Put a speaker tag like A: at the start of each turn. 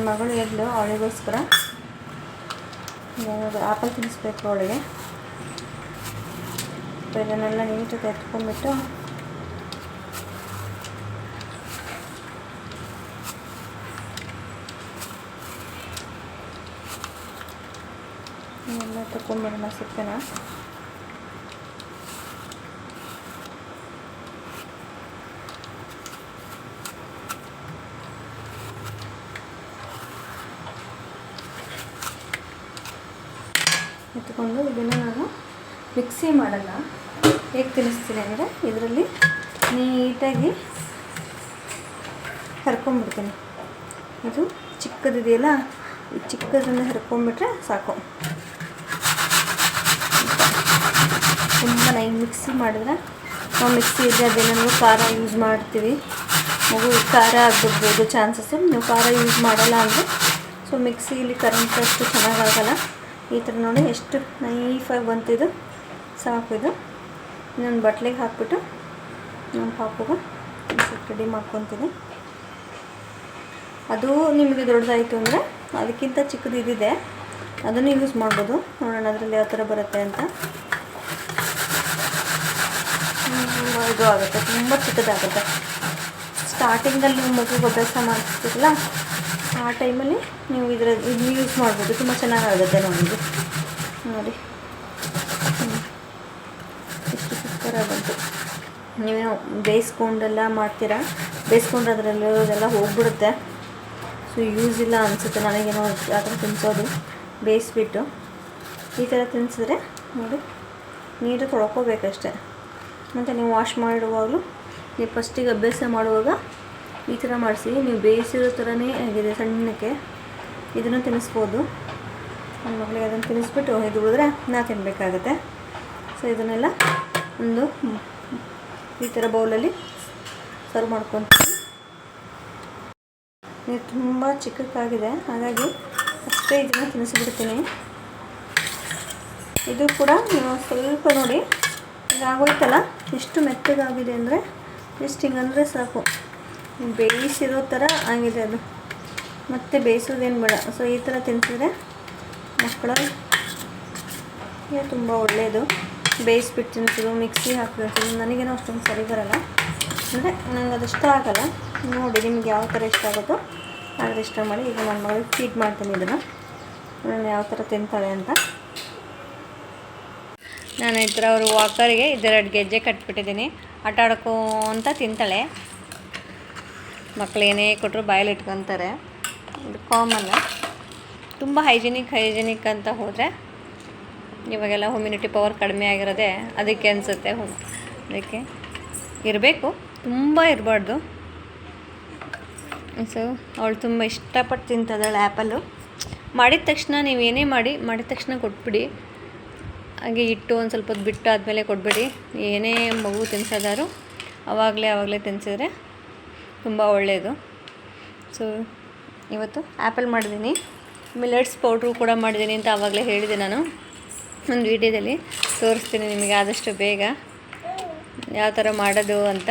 A: ಮಗಳು ಎದ್ಲು, ಅವಳಿಗೋಸ್ಕರ ಏನಾದರೂ ಆಪಲ್ ತಿನ್ನಿಸ್ಬೇಕು ಅವಳಿಗೆ. ಇದನ್ನೆಲ್ಲ ನೀಟಾಗಿ ಎತ್ಕೊಂಡ್ಬಿಟ್ಟು ಎಲ್ಲ ತಗೊಂಡ್ಬಿಡೋಣ ಸಿಪ್ಪೆನ. ಎತ್ಕೊಂಡು ಇದನ್ನು ನಾನು ಮಿಕ್ಸಿ ಮಾಡಲ್ಲ. ಹೇಗೆ ತಿನ್ನಿಸ್ತೀನಿ ಅಂದರೆ ಇದರಲ್ಲಿ ನೀಟಾಗಿ ಹರ್ಕೊಂಡ್ಬಿಡ್ತೀನಿ. ಇದು ಚಿಕ್ಕದಿದೆಯಲ್ಲ, ಈ ಚಿಕ್ಕದನ್ನು ಹರ್ಕೊಂಡ್ಬಿಟ್ರೆ ಸಾಕು. ತುಂಬ ನೈನ್ ಮಿಕ್ಸಿ ಮಾಡಿದ್ರೆ ನಾವು ಮಿಕ್ಸಿ ಇದ್ದರೆ ಅದೇನಾದರೂ ಖಾರ ಯೂಸ್ ಮಾಡ್ತೀವಿ, ಮಗು ಖಾರ ಆಗಿಬಿಡ್ಬೋದು ಚಾನ್ಸಸ್ಸು. ನೀವು ಖಾರ ಯೂಸ್ ಮಾಡಲ್ಲ ಅಂದರೆ ಸೊ ಮಿಕ್ಸಿಲಿ ಕರೆಂಟ್ ಅಷ್ಟು ಚೆನ್ನಾಗಾಗಲ್ಲ. ಈ ಥರ ನೋಡಿ ಎಷ್ಟು ನೈಫಾಗಿ ಬಂತಿದ್ದು, ಸಾಕು. ಇದು ಇನ್ನೊಂದು ಬಟ್ಲಿಗೆ ಹಾಕ್ಬಿಟ್ಟು ನಮ್ಮ ಪಾಪುಗೆ ರೆಡಿ ಮಾಡ್ಕೊತೀನಿ. ಅದು ನಿಮಗೆ ದೊಡ್ಡದಾಯಿತು ಅಂದರೆ ಅದಕ್ಕಿಂತ ಚಿಕ್ಕದು ಇದಿದೆ, ಅದನ್ನು ಯೂಸ್ ಮಾಡ್ಬೋದು. ನೋಡೋಣ ಅದರಲ್ಲಿ ಯಾವ ಥರ ಬರುತ್ತೆ ಅಂತ. ಇದು ಆಗುತ್ತೆ, ತುಂಬ ಚಿಕ್ಕದಾಗುತ್ತೆ. ಸ್ಟಾರ್ಟಿಂಗಲ್ಲಿ ನೀವು ಮಗುಗೆ ಅಭ್ಯಾಸ ಮಾಡಿಸ್ತಿರಲ್ಲ, ಆ ಟೈಮಲ್ಲಿ ನೀವು ಇದನ್ನು ಯೂಸ್ ಮಾಡ್ಬೋದು. ತುಂಬ ಚೆನ್ನಾಗಾಗುತ್ತೆ ನೋಡಿ. ನೋಡಿ ಎಷ್ಟು ಸೂಪರಾಗಿ ಬಂತು. ನೀವೇನೋ ಬೇಯಿಸ್ಕೊಂಡೆಲ್ಲ ಮಾಡ್ತೀರಾ, ಬೇಯಿಸ್ಕೊಂಡ್ರೆ ಅದರಲ್ಲಿರೋದೆಲ್ಲ ಹೋಗ್ಬಿಡುತ್ತೆ. ಸೊ ಯೂಸ್ ಇಲ್ಲ ಅನಿಸುತ್ತೆ ನನಗೇನೋ ಆ ಥರ ತಿನ್ನಿಸೋದು. ಬೇಯಿಸ್ಬಿಟ್ಟು ಈ ಥರ ತಿನ್ನಿಸಿದ್ರೆ ನೋಡಿ ನೀರು ತೊಳ್ಕೊಬೇಕಷ್ಟೆ. ಮತ್ತು ನೀವು ವಾಶ್ ಮಾಡಿಡುವಾಗಲೂ ನೀವು ಫಸ್ಟಿಗೆ ಅಭ್ಯಾಸ ಮಾಡುವಾಗ ಈ ಥರ ಮಾಡಿಸಿ. ನೀವು ಬೇಯಿಸಿರೋ ಥರನೇ ಆಗಿದೆ ಸಣ್ಣಕ್ಕೆ. ಇದನ್ನು ತಿನ್ನಿಸ್ಬೋದು. ನನ್ನ ಮಗಳಿಗೆ ಅದನ್ನು ತಿನ್ನಿಸ್ಬಿಟ್ಟು ಇದು ಉಳಿದ್ರೆ ನಾ ತಿನ್ನಬೇಕಾಗತ್ತೆ. ಸೊ ಇದನ್ನೆಲ್ಲ ಒಂದು ಈ ಥರ ಬೌಲಲ್ಲಿ ಸರ್ವ್ ಮಾಡ್ಕೊತೀನಿ. ಇದು ತುಂಬ ಚಿಕ್ಕಕ್ಕಾಗಿದೆ, ಹಾಗಾಗಿ ಅಷ್ಟೇ ಇದನ್ನು ತಿನ್ನಿಸ್ಬಿಡ್ತೀನಿ. ಇದು ಕೂಡ ಸ್ವಲ್ಪ ನೋಡಿ ಈಗ ಆಗೋಯ್ತಲ್ಲ, ಎಷ್ಟು ಮೆತ್ತಗಾಗಿದೆ ಅಂದರೆ ಎಷ್ಟು ಹಿಂಗಂದರೆ ಸಾಕು. ಬೇಯಿಸಿರೋ ಥರ ಆಗಿದೆ ಅದು, ಮತ್ತು ಬೇಯಿಸೋದೇನು ಬೇಡ. ಸೊ ಈ ಥರ ತಿನ್ನಿಸಿದ್ರೆ ಮಕ್ಕಳಿಗೆ ತುಂಬ ಒಳ್ಳೆಯದು. ಬೇಯಿಸ್ಬಿಟ್ಟು ತಿನ್ನಿಸೋದು, ಮಿಕ್ಸಿ ಹಾಕಿರ್ತೀನಿ, ನನಗೇನೋ ಅಷ್ಟೊಂದು ಸರಿ ಬರೋಲ್ಲ. ಅಂದರೆ ನನಗೆ ಅದು ಇಷ್ಟ ಆಗೋಲ್ಲ. ನೋಡಿ ನಿಮ್ಗೆ ಯಾವ ಥರ ಇಷ್ಟ ಆಗುತ್ತೋ ಆದರೆ ಇಷ್ಟ ಮಾಡಿ. ಈಗ ನನ್ನ ಮಗಳಿಗೆ ಫೀಡ್ ಮಾಡ್ತೀನಿ ಇದನ್ನು, ನಾನು ಯಾವ ಥರ ತಿಂತಾಳೆ ಅಂತ. ನಾನು ಈ ಥರ ಅವರು ವಾಕರಿಗೆ ಇದೆರಡು ಗೆಜ್ಜೆ ಕಟ್ಬಿಟ್ಟಿದ್ದೀನಿ. ಆಟ ಆಡೋಕ್ಕೂ ಅಂತ ತಿಂತಾಳೆ. ಮಕ್ಕಳು ಏನೇ ಕೊಟ್ಟರು ಬಾಯಲ್ಲಿ ಇಟ್ಕೊತಾರೆ, ಇದು ಕಾಮನ್. ತುಂಬ ಹೈಜಿನಿಕ್ ಅಂತ ಹೋದರೆ ಇವಾಗೆಲ್ಲ ಹ್ಯುಮಿನಿಟಿ ಪವರ್ ಕಡಿಮೆ ಆಗಿರೋದೆ ಅದಕ್ಕೆ ಅನಿಸುತ್ತೆ. ಅದಕ್ಕೆ ಇರಬೇಕು, ತುಂಬ ಇರಬಾರ್ದು. ಸೊ ಅವಳು ತುಂಬ ಇಷ್ಟಪಟ್ಟು ತಿಂತಿದ್ದಾಳೆ ಆ್ಯಪಲ್ಲು. ಮಾಡಿದ ತಕ್ಷಣ ನೀವು ಏನೇ ಮಾಡಿದ ತಕ್ಷಣ ಕೊಟ್ಬಿಡಿ. ಹಾಗೆ ಇಟ್ಟು ಒಂದು ಸ್ವಲ್ಪ ಹೊತ್ತು ಬಿಟ್ಟು ಆದಮೇಲೆ ಕೊಟ್ಬಿಡಿ. ಏನೇ ಮಗು ತಿನ್ಸೋದಾದ್ರು ಆವಾಗಲೇ ತಿನ್ನಿಸಿದ್ರೆ ತುಂಬ ಒಳ್ಳೆಯದು. ಸೊ ಇವತ್ತು ಆ್ಯಪಲ್ ಮಾಡಿದ್ದೀನಿ, ಮಿಲೆಟ್ಸ್ ಪೌಡ್ರು ಕೂಡ ಮಾಡಿದ್ದೀನಿ ಅಂತ ಆವಾಗಲೇ ಹೇಳಿದೆ ನಾನು ಒಂದು ವೀಡಿಯೋದಲ್ಲಿ. ತೋರಿಸ್ತೀನಿ ನಿಮಗೆ ಆದಷ್ಟು ಬೇಗ ಯಾವ ಥರ ಮಾಡೋದು ಅಂತ.